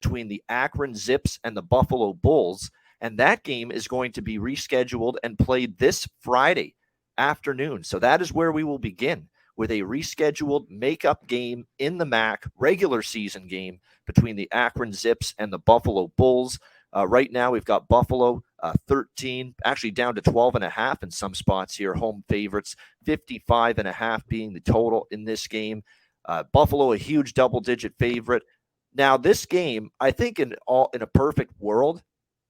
between the Akron Zips and the Buffalo Bulls. And that game is going to be rescheduled and played this Friday afternoon. So that is where we will begin with a rescheduled makeup game in the MAC, regular season game between the Akron Zips and the Buffalo Bulls. Right now, we've got Buffalo 13, actually down to 12.5 in some spots here. Home favorites, 55.5 being the total in this game. Buffalo, a huge double-digit favorite. Now, this game, I think in a perfect world,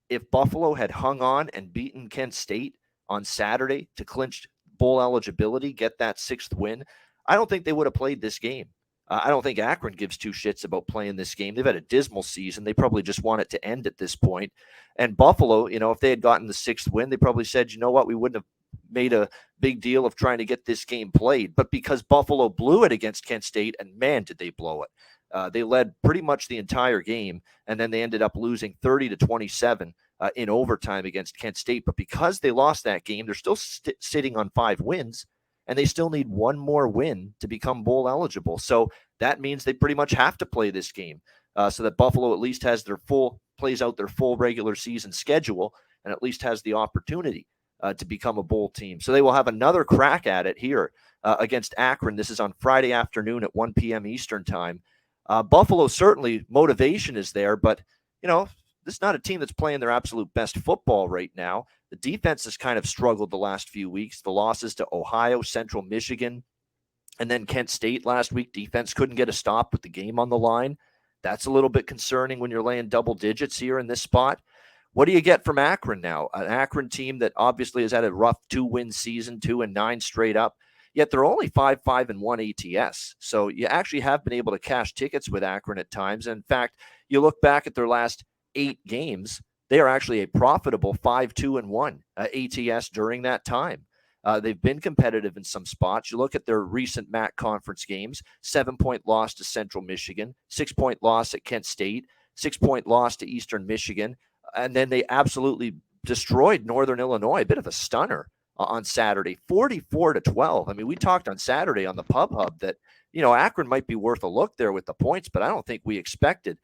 if Buffalo had hung on and beaten Kent State on Saturday to clinch bowl eligibility, get that 6th win, I don't think they would have played this game. I don't think Akron gives two shits about playing this game. They've had a dismal season. They probably just want it to end at this point. And Buffalo, if they had gotten the 6th win, they probably said, you know what, we wouldn't have made a big deal of trying to get this game played. But because Buffalo blew it against Kent State, and man, did they blow it. They led pretty much the entire game, and then they ended up losing 30-27 in overtime against Kent State. But because they lost that game, they're still sitting on 5 wins, and they still need one more win to become bowl eligible. So that means they pretty much have to play this game so that Buffalo at least has plays out their full regular season schedule and at least has the opportunity to become a bowl team. So they will have another crack at it here against Akron. This is on Friday afternoon at 1 p.m. Eastern time. Buffalo, certainly motivation is there, but, this is not a team that's playing their absolute best football right now. The defense has kind of struggled the last few weeks. The losses to Ohio, Central Michigan, and then Kent State last week. Defense couldn't get a stop with the game on the line. That's a little bit concerning when you're laying double digits here in this spot. What do you get from Akron now? An Akron team that obviously has had a rough 2-win season, 2-9 straight up. Yet they're only 5-5-1 ATS. So you actually have been able to cash tickets with Akron at times. And in fact, you look back at their last 8 games, they are actually a profitable 5-2-1 ATS during that time. They've been competitive in some spots. You look at their recent MAC conference games, 7-point loss to Central Michigan, 6-point loss at Kent State, 6-point loss to Eastern Michigan, and then they absolutely destroyed Northern Illinois, a bit of a stunner on Saturday, 44-12. I mean, we talked on Saturday on the Pub Hub that, Akron might be worth a look there with the points, but I don't think we expected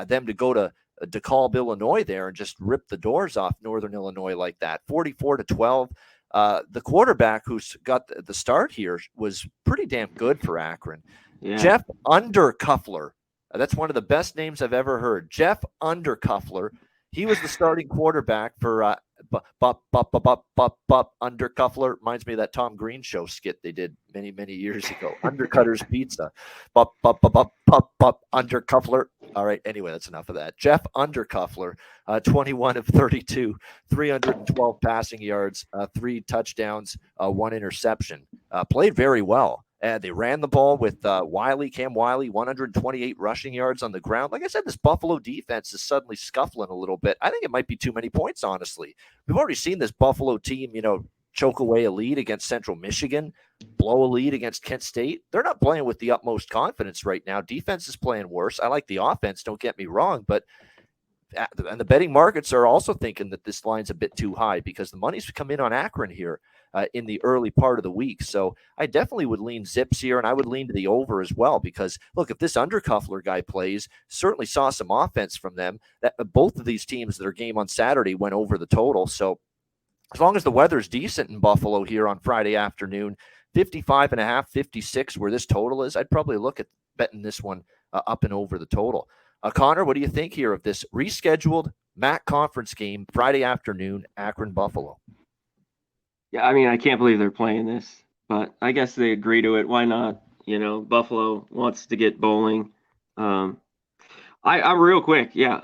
them to go to DeKalb, Illinois there and just rip the doors off Northern Illinois like that, 44-12. The quarterback who's got the start here was pretty damn good for Akron. Yeah. Jeff Undercuffler. That's one of the best names I've ever heard. Jeff Undercuffler. He was the starting quarterback for Undercuffler. Reminds me of that Tom Green show skit they did many, many years ago. Undercutter's Pizza. Undercuffler. All right. Anyway, that's enough of that. Jeff Undercuffler, 21 of 32, 312 passing yards, 3 touchdowns, 1 interception. Played very well. They ran the ball with Cam Wiley, 128 rushing yards on the ground. Like I said, this Buffalo defense is suddenly scuffling a little bit. I think it might be too many points, honestly. We've already seen this Buffalo team, choke away a lead against Central Michigan, blow a lead against Kent State. They're not playing with the utmost confidence right now. Defense is playing worse. I like the offense, don't get me wrong, but and the betting markets are also thinking that this line's a bit too high because the money's come in on Akron here in the early part of the week. So I definitely would lean Zips here, and I would lean to the over as well because, look, if this Undercuffler guy plays, certainly saw some offense from them. That both of these teams, their game on Saturday went over the total. So as long as the weather's decent in Buffalo here on Friday afternoon, 55.5, 56 where this total is, I'd probably look at betting this one up and over the total. Conor, what do you think here of this rescheduled MAC conference game Friday afternoon, Akron-Buffalo? Yeah, I mean, I can't believe they're playing this, but I guess they agree to it. Why not? Buffalo wants to get bowling. I'm real quick. Yeah,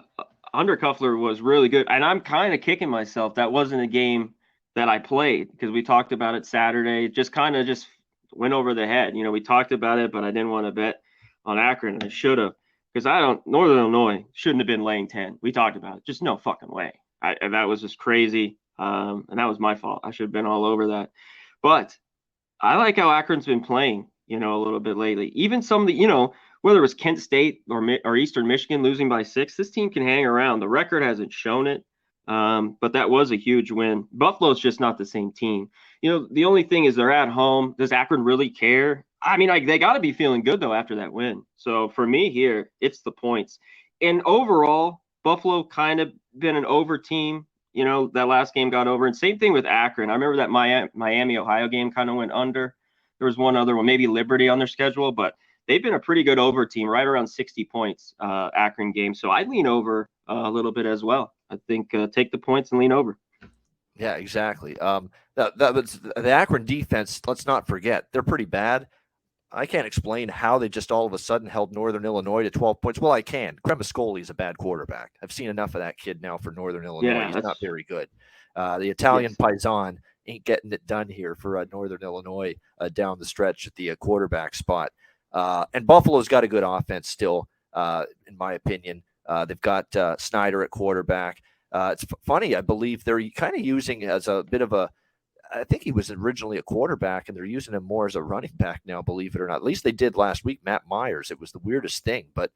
Undercuffler was really good, and I'm kind of kicking myself. That wasn't a game that I played because we talked about it Saturday. Just kind of just went over the head. We talked about it, but I didn't want to bet on Akron. I should have. Because Northern Illinois shouldn't have been laying 10. We talked about it. Just no fucking way. That was just crazy. And that was my fault. I should have been all over that. But I like how Akron's been playing, a little bit lately. Even some of the, whether it was Kent State or Eastern Michigan losing by 6, this team can hang around. The record hasn't shown it. But that was a huge win. Buffalo's just not the same team. The only thing is they're at home. Does Akron really care? I mean, they got to be feeling good, though, after that win. So for me here, it's the points. and overall, Buffalo kind of been an over team. That last game got over. And same thing with Akron. I remember that Miami, Ohio game kind of went under. There was one other one, maybe Liberty on their schedule, but they've been a pretty good over team, right around 60 points, Akron game. So I'd lean over a little bit as well. I think take the points and lean over. Yeah, exactly. The Akron defense, let's not forget, they're pretty bad. I can't explain how they just all of a sudden held Northern Illinois to 12 points. Well, I can. Cremascoli is a bad quarterback. I've seen enough of that kid now for Northern Illinois. Yeah, He's not very good. The Italian yes. Paisan ain't getting it done here for Northern Illinois down the stretch at the quarterback spot. And Buffalo's got a good offense still, in my opinion. They've got Snyder at quarterback. It's funny. I believe they're kind of using as a bit of a I think he was originally a quarterback, and they're using him more as a running back now, believe it or not. At least they did last week, Matt Myers. It was the weirdest thing, but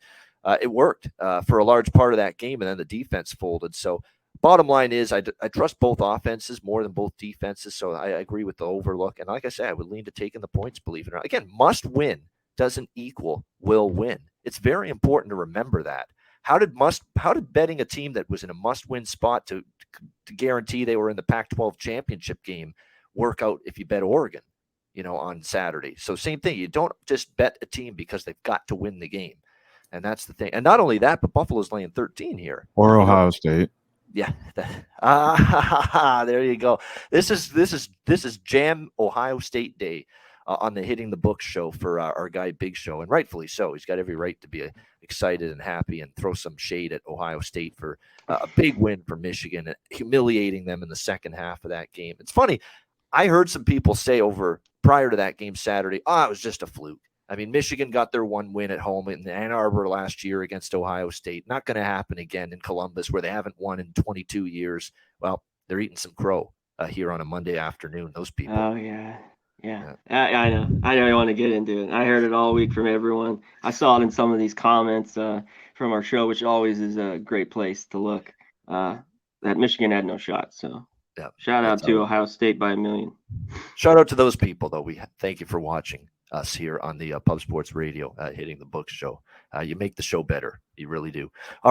it worked for a large part of that game, and then the defense folded. So bottom line is I trust both offenses more than both defenses, so I agree with the overlook. And like I said, I would lean to taking the points, believe it or not. Again, must win doesn't equal will win. It's very important to remember that. How did betting a team that was in a must-win spot to guarantee they were in the Pac-12 championship game work out if you bet Oregon, on Saturday? So same thing. You don't just bet a team because they've got to win the game, and that's the thing. And not only that, but Buffalo's laying 13 here, or Ohio State. Yeah, there you go. This is Jam Ohio State Day. On the Hitting the Books show for our guy Big Show, and rightfully so. He's got every right to be excited and happy and throw some shade at Ohio State for a big win for Michigan, humiliating them in the second half of that game. It's funny. I heard some people say prior to that game Saturday, it was just a fluke. I mean, Michigan got their one win at home in Ann Arbor last year against Ohio State. Not going to happen again in Columbus, where they haven't won in 22 years. Well, they're eating some crow here on a Monday afternoon, those people. Oh, yeah. Yeah, I know. I don't want to get into it. I heard it all week from everyone. I saw it in some of these comments from our show, which always is a great place to look. That Michigan had no shot. So shout out to Ohio State by a million. Shout out to those people, though. We thank you for watching us here on the Pub Sports Radio Hitting the Books show. You make the show better. You really do. All right.